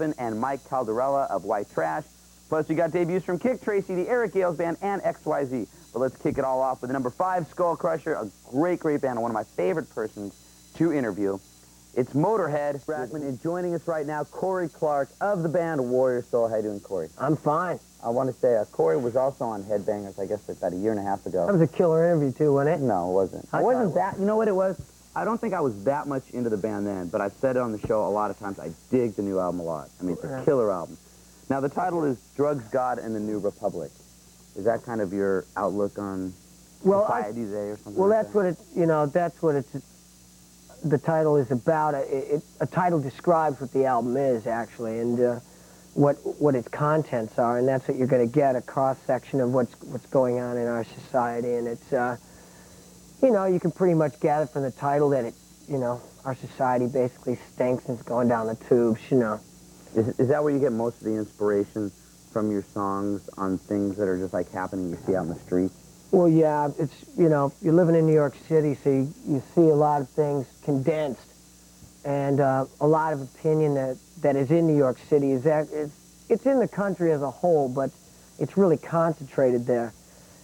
And Mike Calderella of White Trash. Plus, you got debuts from Kick Tracy, the Eric Gales Band, and XYZ. But let's kick it all off with the number 5, Skull Crusher, a great band, and one of my favorite persons to interview. It's Motorhead. Brackman, and joining us right now, Kory Clarke of the band Warrior Soul. How you doing, Kory? I'm fine. I want to say, Kory was also on Headbangers, I guess, about a year and a half ago. That was a killer interview, too, wasn't it? No, it wasn't. I wasn't that, you know what it was? I don't think I was that much into the band then, but I've said it on the show a lot of times. I dig the new album a lot. I mean, it's a killer album. Now, the title is Drugs, God, and the New Republic. Is that kind of your outlook on society today or something? Well, like that's what it, you know, that's what it's, the title is about. A title describes what the album is, actually, and what its contents are, and that's what you're going to get, a cross-section of what's going on in our society, and it's, you know, you can pretty much gather from the title that it, you know, our society basically stinks and it's going down the tubes, you know. Is that where you get most of the inspiration from your songs on things that are just like happening you see out in the streets? Well, yeah, it's, you know, you're living in New York City, so you see a lot of things condensed, and a lot of opinion that is in New York City is that it's in the country as a whole, but it's really concentrated there.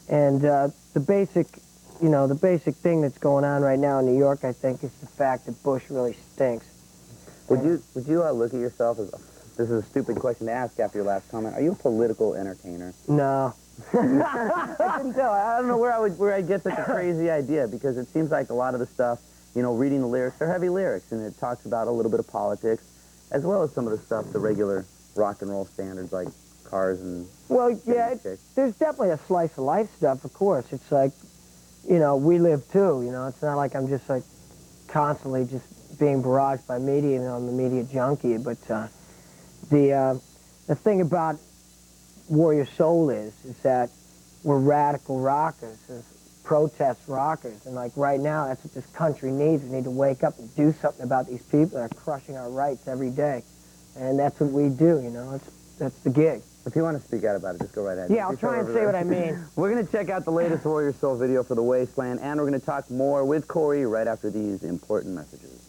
And the basic, you know, the basic thing that's going on right now in New York, I think, is the fact that Bush really stinks. Would you look at yourself as, this is a stupid question to ask after your last comment, are you a political entertainer? No. I couldn't tell. I don't know where I get such a crazy idea, because it seems like a lot of the stuff, you know, reading the lyrics, they're heavy lyrics, and it talks about a little bit of politics, as well as some of the stuff, the regular rock and roll standards like cars and... Well, yeah, there's definitely a slice of life stuff, of course. It's like, you know, we live too, you know. It's not like I'm just like constantly just being barraged by media, you know, I'm a media junkie, but the thing about Warrior Soul is that we're radical rockers, protest rockers, and like right now, that's what this country needs. We need to wake up and do something about these people that are crushing our rights every day, and that's what we do, you know. That's the gig. If you want to speak out about it, just go right ahead. Yeah, I'll try and say what I mean. We're going to check out the latest Warrior Soul video for the Wasteland, and we're going to talk more with Kory right after these important messages.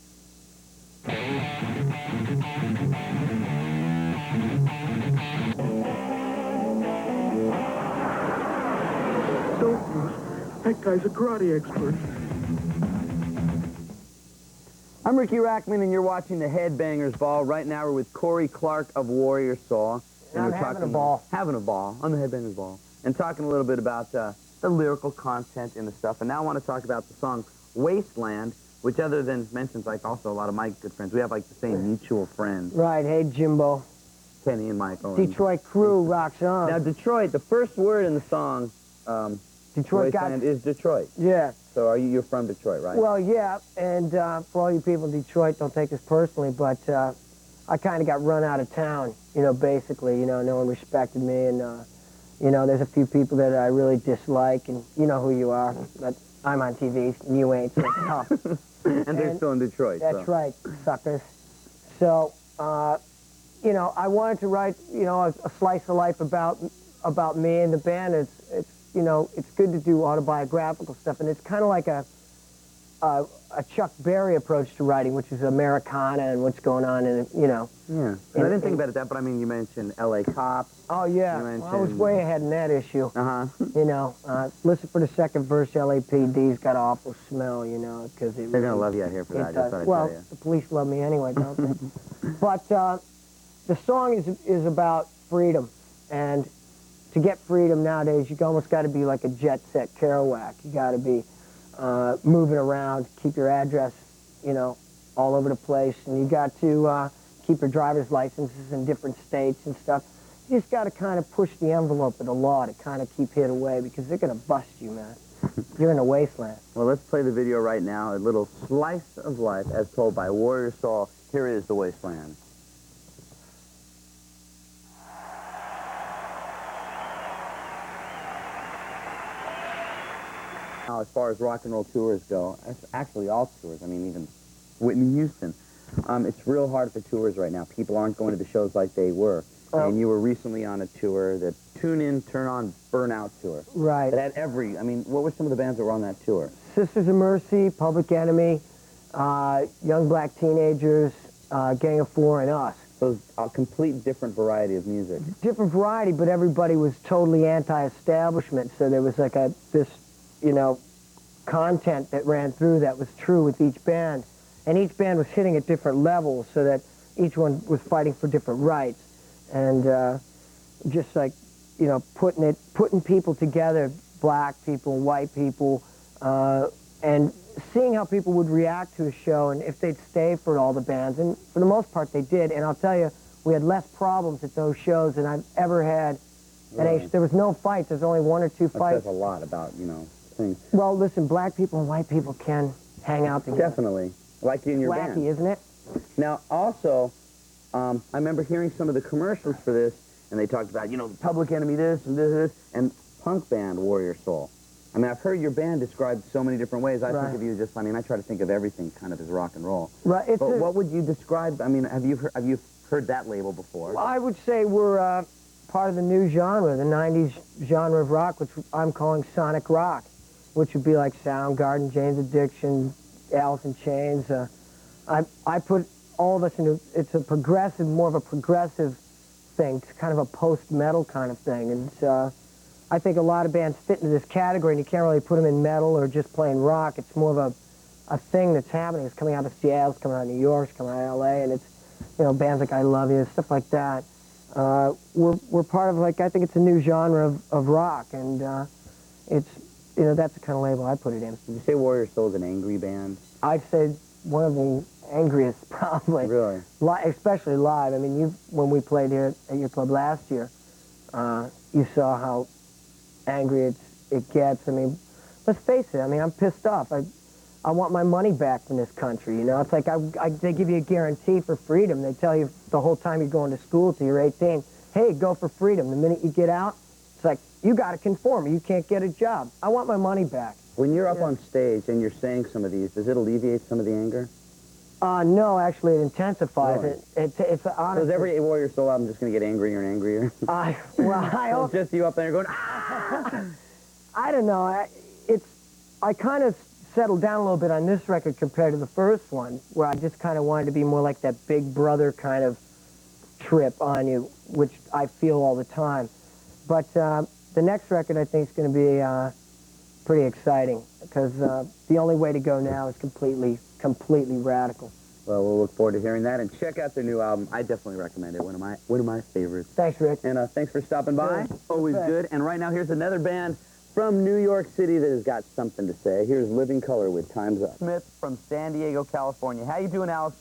That guy's a karate expert. I'm Ricky Rackman, and you're watching the Headbangers Ball. Right now, we're with Kory Clarke of Warrior Soul. And I'm having a ball. Having a ball on the Headbangers Ball. And talking a little bit about the lyrical content in the stuff. And now I want to talk about the song Wasteland, which other than mentions, like, also a lot of my good friends. We have, like, the same mutual friends. Right, hey, Jimbo. Kenny and Michael. Detroit crew rocks on. Now, Detroit, the first word in the song, Detroit Wasteland is Detroit. Yeah. So you're from Detroit, right? Well, yeah, and for all you people in Detroit, don't take this personally, but I kind of got run out of town, you know, basically. You know, no one respected me, and, you know, there's a few people that I really dislike, and you know who you are, but I'm on TV, and you ain't, so it's tough. and they're still in Detroit. That's right, suckers. So, you know, I wanted to write, you know, a slice of life about me and the band. It's you know, it's good to do autobiographical stuff, and it's kind of like a Chuck Berry approach to writing, which is Americana and what's going on in it, you know. Yeah, and I didn't think about it that, but I mean, you mentioned L.A. Cops. Oh, yeah, well, I was way ahead in that issue. Uh-huh. You know, listen for the second verse, LAPD's got an awful smell, you know, because they're going to love you out here for that, just thought I'd well, tell you. The police love me anyway, don't they? But the song is about freedom, and to get freedom nowadays, you almost got to be like a jet-set Kerouac. You got to be moving around, keep your address, you know, all over the place, and you got to keep your driver's licenses in different states and stuff. You just got to kind of push the envelope of the law to kind of keep hit away, because they're going to bust you, man. You're in the wasteland. Well, let's play the video right now, a little slice of life as told by Warrior Soul. Here is the Wasteland. Now, as far as rock and roll tours go, that's actually all tours. I mean, even Whitney Houston. It's real hard for tours right now. People aren't going to the shows like they were. And you were recently on a tour, the Tune In, Turn On, Burn Out tour. Right. That had I mean, what were some of the bands that were on that tour? Sisters of Mercy, Public Enemy, Young Black Teenagers, Gang of Four, and us. So it's a complete different variety of music. Different variety, but everybody was totally anti-establishment. So there was like this, you know, content that ran through that was true with each band. And each band was hitting at different levels so that each one was fighting for different rights. And just like, you know, putting people together, black people, white people, and seeing how people would react to a show and if they'd stay for all the bands. And for the most part, they did. And I'll tell you, we had less problems at those shows than I've ever had. Really? There was no fights. There's only 1 or 2 fights. That says a lot about, you know, things. Well, listen, black people and white people can hang out together. Definitely. Like you and your Wacky, band. isn't it? Now, also, I remember hearing some of the commercials for this, and they talked about, you know, Public Enemy this and this, and punk band Warrior Soul. I mean, I've heard your band described so many different ways. I think of you just, I mean, I try to think of everything kind of as rock and roll. Right. But what would you describe, I mean, have you heard that label before? Well, I would say we're part of the new genre, the 90s genre of rock, which I'm calling sonic rock, which would be like Soundgarden, Jane's Addiction, Alice in Chains. I put all of us into, it's a progressive, more of a progressive thing. It's kind of a post-metal kind of thing. And I think a lot of bands fit into this category, and you can't really put them in metal or just plain rock. It's more of a thing that's happening. It's coming out of Seattle, it's coming out of New York, it's coming out of L.A., and it's, you know, bands like I Love You, stuff like that. We're part of, like, I think it's a new genre of rock, and it's, you know, that's the kind of label I put it in. Did you say Warrior Soul is an angry band? I'd say one of the angriest, probably. Really? Especially live. I mean, when we played here at your club last year, you saw how angry it gets. I mean, let's face it. I mean, I'm pissed off. I want my money back from this country, you know? It's like they give you a guarantee for freedom. They tell you the whole time you're going to school till you're 18, hey, go for freedom. The minute you get out, it's like, you got to conform. You can't get a job. I want my money back. When you're up on stage and you're saying some of these, does it alleviate some of the anger? No, actually, it intensifies Really? it. It's honestly. So is every Warrior Soul album just going to get angrier and angrier? I So it's just you up there going, ah! I don't know. I kind of settled down a little bit on this record compared to the first one, where I just kind of wanted to be more like that big brother kind of trip on you, which I feel all the time. But the next record, I think, is going to be pretty exciting, because the only way to go now is completely radical. Well, we'll look forward to hearing that, and check out their new album. I definitely recommend it. One of my favorites. Thanks, Rick. And thanks for stopping by. Good. Always good. And right now, here's another band from New York City that has got something to say. Here's Living Color with Time's Up. Smith from San Diego, California. How you doing, Allison?